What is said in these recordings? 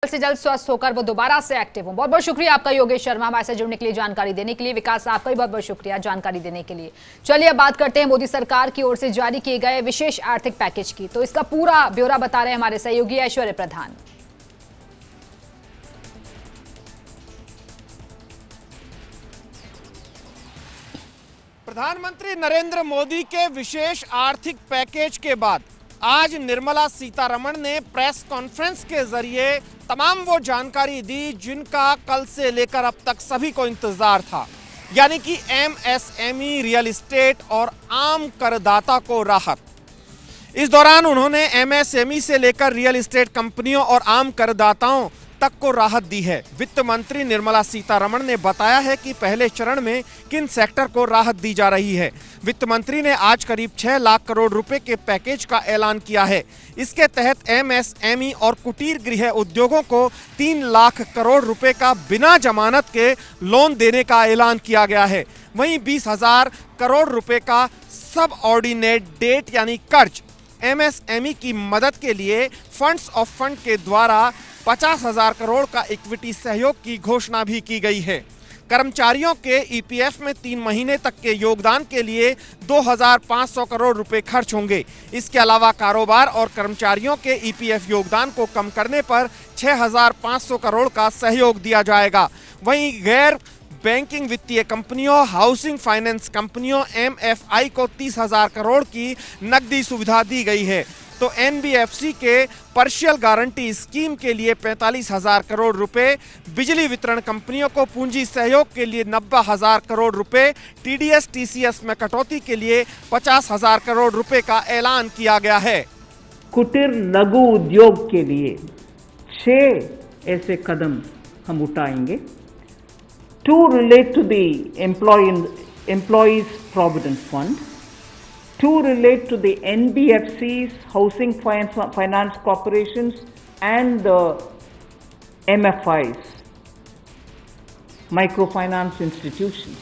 से जल्द स्वस्थ होकर वो दोबारा से एक्टिव हो। बहुत बहुत शुक्रिया आपका योगेश शर्मा, हमारे साथ जुड़ने के लिए, जानकारी देने के लिए। विकास, आपका भी बहुत बहुत शुक्रिया जानकारी देने के लिए। चलिए अब बात करते हैं मोदी सरकार की ओर से जारी किए गए विशेष आर्थिक पैकेज की। तो इसका पूरा ब्यौरा बता रहे हैं हमारे सहयोगी ऐश्वर्य प्रधान। प्रधानमंत्री नरेंद्र मोदी के विशेष आर्थिक पैकेज के बाद आज निर्मला सीतारमण ने प्रेस कॉन्फ्रेंस के जरिए तमाम वो जानकारी दी जिनका कल से लेकर अब तक सभी को इंतजार था, यानी कि एमएसएमई, रियल एस्टेट और आम करदाता को राहत। इस दौरान उन्होंने एमएसएमई से लेकर रियल एस्टेट कंपनियों और आम करदाताओं तक को राहत दी है। वित्त मंत्री निर्मला सीतारमण ने बताया है कि पहले चरण में किन सेक्टर को राहत दी जा रही है। वित्त मंत्री ने आज करीब 6 लाख करोड़ रुपए के पैकेज का ऐलान किया है। इसके तहत एमएसएमई और कुटीर गृह उद्योगों को 3 लाख करोड़ रुपए का बिना जमानत के लोन देने का ऐलान किया गया है। वहीं 20,000 करोड़ रुपए का सब ऑर्डिनेट डेट यानी कर्ज एमएसएमई की मदद के लिए फंड्स ऑफ फंड के द्वारा 50,000 करोड़ का इक्विटी सहयोग की घोषणा भी की गई है। कर्मचारियों के ईपीएफ में 3 महीने तक के योगदान के लिए 2,500 करोड़ रुपए खर्च होंगे। इसके अलावा कारोबार और कर्मचारियों के ईपीएफ योगदान को कम करने पर 6,500 करोड़ का सहयोग दिया जाएगा। वहीं गैर बैंकिंग वित्तीय कंपनियों, हाउसिंग फाइनेंस कंपनियों एमएफआई को 30,000 करोड़ की नकदी सुविधा दी गई है। तो एनबीएफसी के पार्शियल गारंटी स्कीम के लिए 45,000 करोड़ रुपए, बिजली वितरण कंपनियों को पूंजी सहयोग के लिए 90,000 करोड़ रुपए, टीडीएस टीसीएस में कटौती के लिए 50,000 करोड़ रुपए का ऐलान किया गया है। कुटीर लघु उद्योग के लिए 6 ऐसे कदम हम उठाएंगे। 2 relate to the employees provident fund. 2 relate to the NBFCs, housing finance corporations, and the MFIs, microfinance institutions.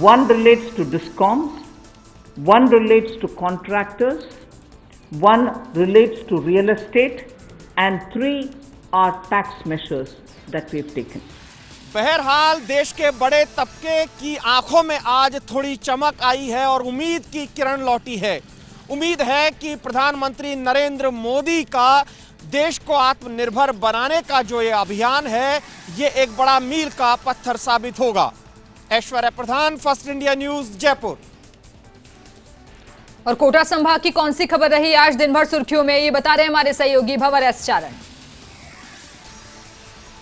1 relates to DISCOMs, 1 relates to contractors, 1 relates to real estate, and 3 are tax measures that we have taken. बहरहाल देश के बड़े तबके की आंखों में आज थोड़ी चमक आई है और उम्मीद की किरण लौटी है। उम्मीद है कि प्रधानमंत्री नरेंद्र मोदी का देश को आत्मनिर्भर बनाने का जो ये अभियान है, ये एक बड़ा मील का पत्थर साबित होगा। ऐश्वर्य प्रधान, फर्स्ट इंडिया न्यूज, जयपुर। और कोटा संभाग की कौन सी खबर रही आज दिन भर सुर्खियों में, ये बता रहे हमारे सहयोगी भंवर एस चारण।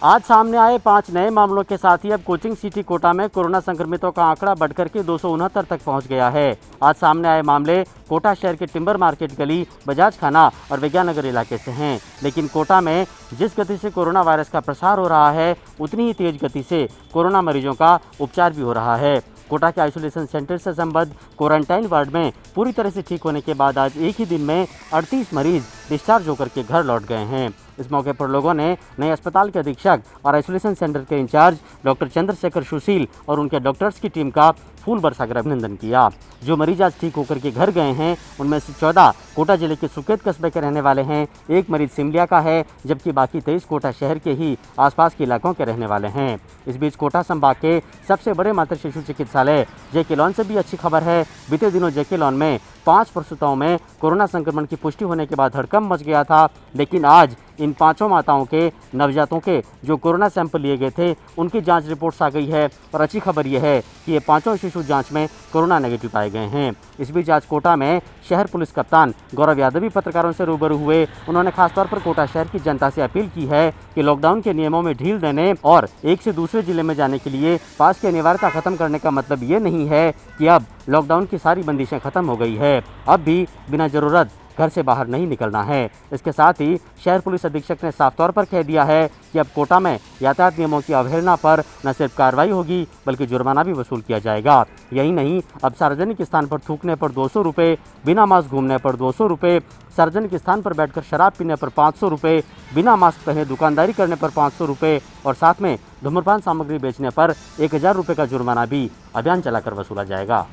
आज सामने आए 5 नए मामलों के साथ ही अब कोचिंग सिटी कोटा में कोरोना संक्रमितों का आंकड़ा बढ़कर के 269 तक पहुंच गया है। आज सामने आए मामले कोटा शहर के टिम्बर मार्केट गली, बजाज खाना और विज्ञान नगर इलाके से हैं। लेकिन कोटा में जिस गति से कोरोना वायरस का प्रसार हो रहा है, उतनी ही तेज गति से कोरोना मरीजों का उपचार भी हो रहा है। कोटा के आइसोलेशन सेंटर से संबद्ध क्वारंटाइन वार्ड में पूरी तरह से ठीक होने के बाद आज एक ही दिन में 38 मरीज डिस्चार्ज होकर के घर लौट गए हैं। इस मौके पर लोगों ने नए अस्पताल के अधीक्षक और आइसोलेशन सेंटर के इंचार्ज डॉक्टर चंद्रशेखर सुशील और उनके डॉक्टर्स की टीम का फूल बरसा कर अभिनंदन किया। जो मरीज आज ठीक होकर के घर गए हैं, उनमें से 14 कोटा जिले के सुकेत कस्बे के रहने वाले हैं, 1 मरीज सिमलिया का है, जबकि बाकी 23 कोटा शहर के ही आसपास के इलाकों के रहने वाले हैं। इस बीच कोटा संभाग के सबसे बड़े मातृ शिशु चिकित्सालय जेके लॉन से भी अच्छी खबर है। बीते दिनों जेके लॉन में 5 प्रसूताओं में कोरोना संक्रमण की पुष्टि होने के बाद हड़कंप मच गया था, लेकिन आज इन 5 माताओं के नवजातों के जो कोरोना सैंपल लिए गए थे, उनकी जांच रिपोर्ट्स आ गई है। और अच्छी खबर यह है कि ये 5 शिशु जांच में कोरोना नेगेटिव पाए गए हैं। इस बीच आज कोटा में शहर पुलिस कप्तान गौरव यादव भी पत्रकारों से रूबरू हुए। उन्होंने खासतौर पर कोटा शहर की जनता से अपील की है कि लॉकडाउन के नियमों में ढील देने और एक से दूसरे जिले में जाने के लिए पास की अनिवार्यता खत्म करने का मतलब ये नहीं है कि अब लॉकडाउन की सारी बंदिशें खत्म हो गई है। अब भी बिना जरूरत घर से बाहर नहीं निकलना है। इसके साथ ही शहर पुलिस अधीक्षक ने साफ तौर पर कह दिया है कि अब कोटा में यातायात नियमों की अवहेलना पर न सिर्फ कार्रवाई होगी बल्कि जुर्माना भी वसूल किया जाएगा। यही नहीं, अब सार्वजनिक स्थान पर थूकने पर 200 रुपये, बिना मास्क घूमने पर 200 रुपये, सार्वजनिक स्थान पर बैठकर शराब पीने पर 500 रुपये, बिना मास्क पहने दुकानदारी करने पर 500 रुपये और साथ में धूम्रपान सामग्री बेचने पर 1000 रुपये का जुर्माना भी अभियान चलाकर वसूला जाएगा।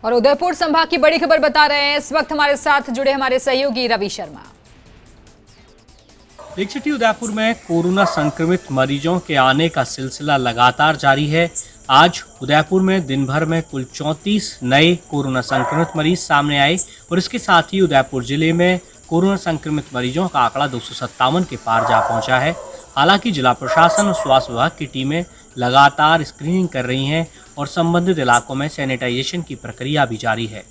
और उदयपुर संभाग की बड़ी खबर बता रहे हैं इस वक्त हमारे साथ जुड़े हमारे सहयोगी रवि शर्मा। लेक सिटी उदयपुर में कोरोना संक्रमित मरीजों के आने का सिलसिला लगातार जारी है। आज उदयपुर में दिन भर में कुल 34 नए कोरोना संक्रमित मरीज सामने आए और इसके साथ ही उदयपुर जिले में कोरोना संक्रमित मरीजों का आंकड़ा 257 के पार जा पहुंचा है। हालांकि जिला प्रशासन और स्वास्थ्य विभाग की टीमें लगातार स्क्रीनिंग कर रही हैं और संबंधित इलाकों में सैनिटाइजेशन की प्रक्रिया भी जारी है।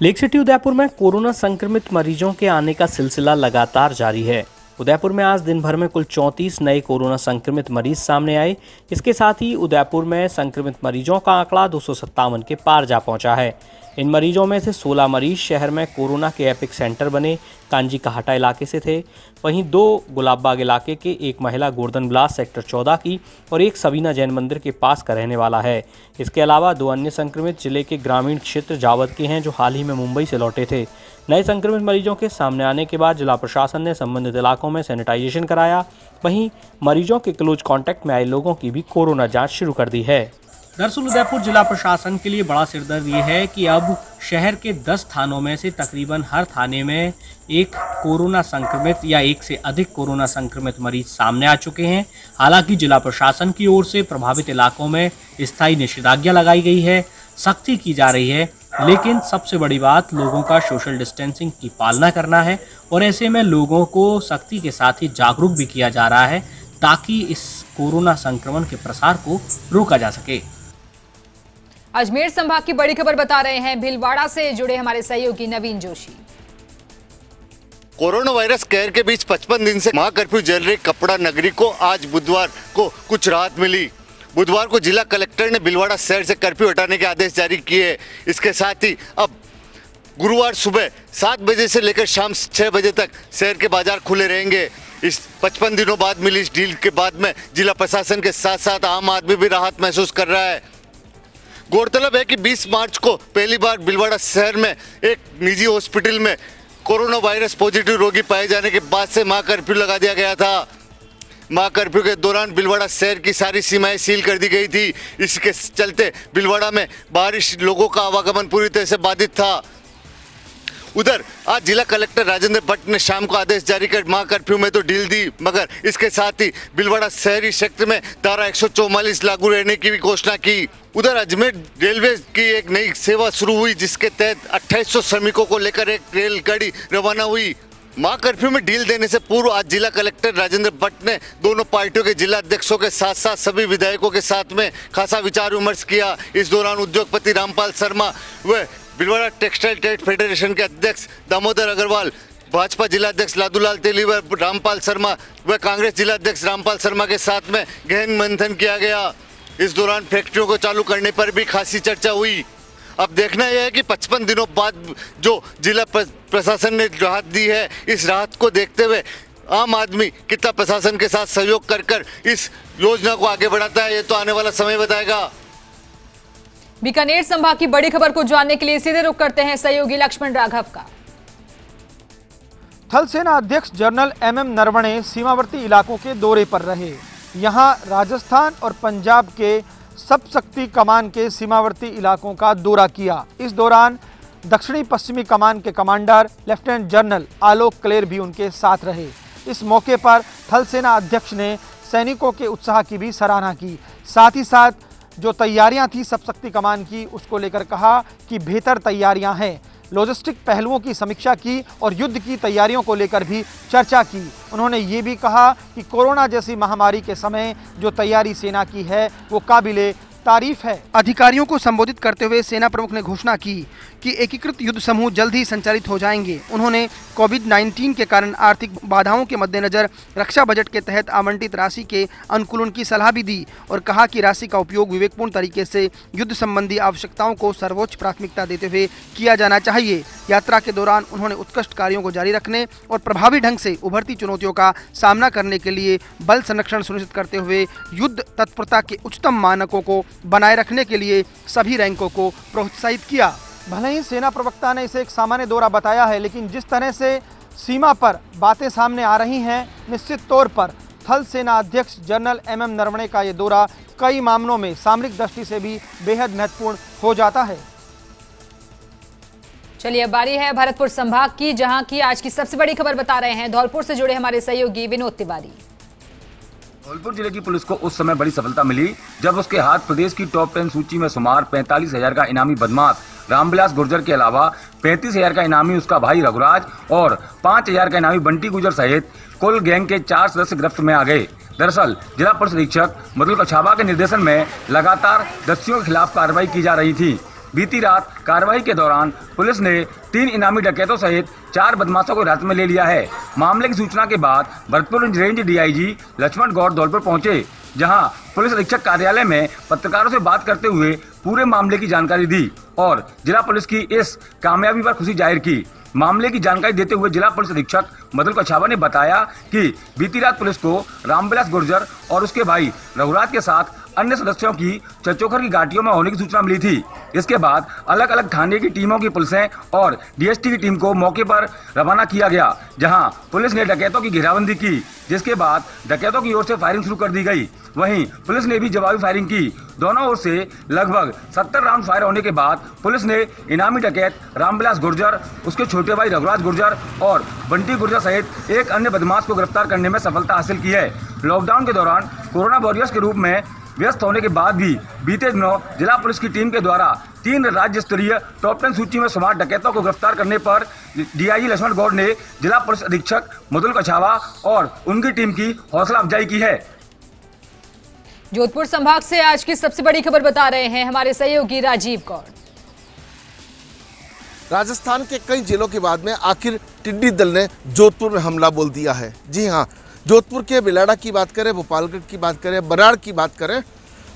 लेक सिटी उदयपुर में कोरोना संक्रमित मरीजों के आने का सिलसिला लगातार जारी है। उदयपुर में आज दिन भर में कुल 34 नए कोरोना संक्रमित मरीज सामने आए। इसके साथ ही उदयपुर में संक्रमित मरीजों का आंकड़ा 257 के पार जा पहुंचा है। इन मरीजों में से 16 मरीज शहर में कोरोना के एपिक सेंटर बने कांजी काहटा इलाके से थे। वहीं 2 गुलाबबाग इलाके के एक महिला गोर्धन बिलास सेक्टर 14 की और एक सबीना जैन मंदिर के पास का रहने वाला है। इसके अलावा 2 अन्य संक्रमित जिले के ग्रामीण क्षेत्र जावद के हैं जो हाल ही में मुंबई से लौटे थे। नए संक्रमित मरीजों के सामने आने के बाद जिला प्रशासन ने संबंधित इलाकों में सैनिटाइजेशन कराया। वहीं मरीजों के क्लोज कॉन्टैक्ट में आए लोगों की भी कोरोना जांच शुरू कर दी है। दरअसल उदयपुर जिला प्रशासन के लिए बड़ा सिरदर्द ये है कि अब शहर के 10 थानों में से तकरीबन हर थाने में एक कोरोना संक्रमित या एक से अधिक कोरोना संक्रमित मरीज सामने आ चुके हैं। हालांकि जिला प्रशासन की ओर से प्रभावित इलाकों में स्थायी निषेधाज्ञा लगाई गई है, सख्ती की जा रही है, लेकिन सबसे बड़ी बात लोगों का सोशल डिस्टेंसिंग की पालना करना है और ऐसे में लोगों को सख्ती के साथ ही जागरूक भी किया जा रहा है ताकि इस कोरोना संक्रमण के प्रसार को रोका जा सके। अजमेर संभाग की बड़ी खबर बता रहे हैं भीलवाड़ा से जुड़े हमारे सहयोगी नवीन जोशी। कोरोना वायरस कहर के बीच 55 दिन से महा कर्फ्यू जल रही कपड़ा नगरी को आज बुधवार को कुछ राहत मिली। बुधवार को जिला कलेक्टर ने भीलवाड़ा शहर से कर्फ्यू हटाने के आदेश जारी किए। इसके साथ ही अब गुरुवार सुबह 7 बजे से लेकर शाम 6 बजे तक शहर के बाजार खुले रहेंगे। इस 55 दिनों बाद मिली इस डील के बाद में जिला प्रशासन के साथ साथ आम आदमी भी राहत महसूस कर रहा है। गौरतलब है कि 20 मार्च को पहली बार भीलवाड़ा शहर में एक निजी हॉस्पिटल में कोरोना वायरस पॉजिटिव रोगी पाए जाने के बाद से महा कर्फ्यू लगा दिया गया था। महा कर्फ्यू के दौरान भीलवाड़ा शहर की सारी सीमाएं सील कर दी गई थी। इसके चलते भीलवाड़ा में बारिश लोगों का आवागमन पूरी तरह से बाधित था। उधर आज जिला कलेक्टर राजेंद्र भट्ट ने शाम को आदेश जारी कर महा कर्फ्यू में तो ढील दी, मगर इसके साथ ही भीलवाड़ा शहरी क्षेत्र में धारा 144 लागू रहने की भी घोषणा की। उधर अजमेर रेलवे की एक नई सेवा शुरू हुई जिसके तहत 2800 श्रमिकों को लेकर एक रेलगाड़ी रवाना हुई। महा कर्फ्यू में ढील देने से पूर्व आज जिला कलेक्टर राजेंद्र भट्ट ने दोनों पार्टियों के जिला अध्यक्षों के साथ साथ सभी विधायकों के साथ में खासा विचार विमर्श किया। इस दौरान उद्योगपति रामपाल शर्मा व भीलवाड़ा टेक्सटाइल ट्रेड फेडरेशन के अध्यक्ष दामोदर अग्रवाल, भाजपा जिला अध्यक्ष लादूलाल तेली व रामपाल शर्मा व कांग्रेस जिला अध्यक्ष रामपाल शर्मा के साथ में गहन मंथन किया गया। इस दौरान फैक्ट्रियों को चालू करने पर भी खासी चर्चा हुई। अब देखना यह है कि 55 दिनों बाद जो जिला प्रशासन ने राहत दी है, इस राहत को देखते हुए आम आदमी कितना प्रशासन के साथ सहयोग कर इस योजना को आगे बढ़ाता है, ये तो आने वाला समय बताएगा। बीकानेर संभाग की बड़ी खबर को जानने के लिए सीधे रुख करते हैं सहयोगी लक्ष्मण राघव का। थल सेना अध्यक्ष जनरल MM नरवणे सीमावर्ती इलाकों के दौरे पर रहे। यहां राजस्थान और पंजाब के सब शक्ति कमान के सीमावर्ती इलाकों का दौरा किया। इस दौरान दक्षिणी पश्चिमी कमान के commander lieutenant general Alok Kler भी उनके साथ रहे। इस मौके पर थल सेना अध्यक्ष ने सैनिकों के उत्साह की भी सराहना की। साथ ही साथ जो तैयारियां थी सब शक्ति कमान की, उसको लेकर कहा कि बेहतर तैयारियां हैं। लॉजिस्टिक पहलुओं की समीक्षा की और युद्ध की तैयारियों को लेकर भी चर्चा की। उन्होंने ये भी कहा कि कोरोना जैसी महामारी के समय जो तैयारी सेना की है वो काबिले तारीफ है। अधिकारियों को संबोधित करते हुए सेना प्रमुख ने घोषणा की कि एकीकृत युद्ध समूह जल्द ही संचालित हो जाएंगे। उन्होंने कोविड-19 के कारण आर्थिक बाधाओं के मद्देनजर रक्षा बजट के तहत आवंटित राशि के अनुकूलन की सलाह भी दी और कहा कि राशि का उपयोग विवेकपूर्ण तरीके से युद्ध संबंधी आवश्यकताओं को सर्वोच्च प्राथमिकता देते हुए किया जाना चाहिए। यात्रा के दौरान उन्होंने उत्कृष्ट कार्यों को जारी रखने और प्रभावी ढंग से उभरती चुनौतियों का सामना करने के लिए बल संरक्षण सुनिश्चित करते हुए युद्ध तत्परता के उच्चतम मानकों को बनाए रखने के लिए सभी रैंकों को प्रोत्साहित किया। भले ही सेना प्रवक्ता ने इसे एक सामान्य दौरा बताया है, लेकिन जिस तरह से सीमा पर बातें सामने आ रही हैं, निश्चित तौर पर थल सेना अध्यक्ष जनरल MM नरवणे का ये दौरा कई मामलों में सामरिक दृष्टि से भी बेहद महत्वपूर्ण हो जाता है। चलिए अब बारी है भरतपुर संभाग की, जहां की आज की सबसे बड़ी खबर बता रहे हैं धौलपुर से जुड़े हमारे सहयोगी विनोद तिवारी। धौलपुर जिले की पुलिस को उस समय बड़ी सफलता मिली जब उसके हाथ प्रदेश की टॉप 10 सूची में शुमार 45,000 का इनामी बदमाश रामविलास गुर्जर के अलावा 35,000 का इनामी उसका भाई रघुराज और 5,000 का इनामी बंटी गुर्जर सहित कुल गैंग के 4 सदस्य गिरफ्त में आ गए। दरअसल जिला पुलिस अधीक्षक मधुल कछावा के निर्देशन में लगातार दस्युओं के खिलाफ कार्रवाई की जा रही थी। बीती रात कार्रवाई के दौरान पुलिस ने 3 इनामी डकैतों सहित 4 बदमाशों को हिरासत में ले लिया है। मामले की सूचना के बाद भरतपुर रेंज डीआईजी लक्ष्मण गौड़ धौलपुर पहुंचे, जहां पुलिस अधीक्षक कार्यालय में पत्रकारों से बात करते हुए पूरे मामले की जानकारी दी और जिला पुलिस की इस कामयाबी पर खुशी जाहिर की। मामले की जानकारी देते हुए जिला पुलिस अधीक्षक मधुल कछावा ने बताया कि बीती रात पुलिस को रामविलास गुर्जर और उसके भाई रघुराज के साथ अन्य सदस्यों की चचोखर की घाटियों में होने की सूचना मिली थी। इसके बाद अलग अलग थाने की टीमों की पुलिसें और डीएसटी की टीम को मौके पर रवाना किया गया, जहां पुलिस ने डकैतों की घेराबंदी की, जिसके बाद डकैतों की ओर से फायरिंग शुरू कर दी गई। वहीं पुलिस ने भी जवाबी फायरिंग की। दोनों ओर से लगभग 70 राउंड फायर होने के बाद पुलिस ने इनामी डकैत रामविलास गुर्जर, उसके छोटे भाई रघुराज गुर्जर और बंटी गुर्जर सहित एक अन्य बदमाश को गिरफ्तार करने में सफलता हासिल की है। लॉकडाउन के दौरान कोरोना वॉरियर्स के रूप में व्यस्त होने के बाद भी बीते दिनों जिला पुलिस की टीम के द्वारा 3 राज्य स्तरीय टॉप 10 सूची में शुमार डकैतों को गिरफ्तार करने पर डीआईजी लक्ष्मण गौड़ ने जिला पुलिस अधीक्षक मधुल कछावा और उनकी टीम की हौसला अफजाई की है। जोधपुर संभाग से आज की सबसे बड़ी खबर बता रहे हैं हमारे सहयोगी राजीव गौड़। राजस्थान के कई जिलों के बाद में आखिर टिड्डी दल ने जोधपुर में हमला बोल दिया है। जी हाँ, जोधपुर के बिलाड़ा की बात करें, भोपालगढ़ की बात करें, बराड़ की बात करें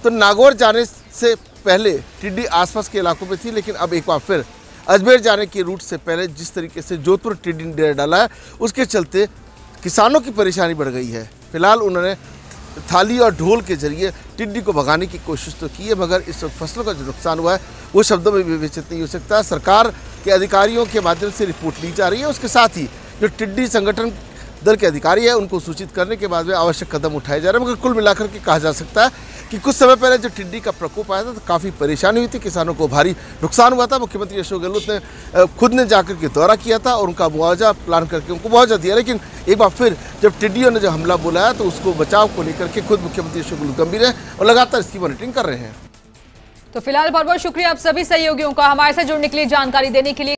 तो नागौर जाने से पहले टिड्डी आसपास के इलाकों में थी, लेकिन अब एक बार फिर अजमेर जाने के रूट से पहले जिस तरीके से जोधपुर टिड्डी ने डेरा डाला है, उसके चलते किसानों की परेशानी बढ़ गई है। फिलहाल उन्होंने थाली और ढोल के जरिए टिड्डी को भगाने की कोशिश तो की है, मगर इस फसलों का जो नुकसान हुआ है वो शब्दों में विवेचित नहीं हो सकता। सरकार के अधिकारियों के माध्यम से रिपोर्ट ली जा रही है, उसके साथ ही जो टिड्डी संगठन दल के अधिकारी है उनको सूचित करने के बाद में आवश्यक कदम उठाए जा रहे हैं। मगर कुल मिलाकर के कहा जा सकता है कि कुछ समय पहले जो टिड्डी का प्रकोप आया था तो काफ़ी परेशानी हुई थी, किसानों को भारी नुकसान हुआ था। मुख्यमंत्री अशोक गहलोत ने खुद ने जाकर के दौरा किया था और उनका मुआवजा प्लान करके उनको मुआवजा दिया, लेकिन एक बार फिर जब टिड्डियों ने जो हमला बोला तो उसको बचाव को लेकर के खुद मुख्यमंत्री अशोक गहलोत गंभीर है और लगातार इसकी मॉनिटरिंग कर रहे हैं। तो फिलहाल बहुत बहुत शुक्रिया आप सभी सहयोगियों का हमारे साथ जुड़ने के लिए, जानकारी देने के लिए।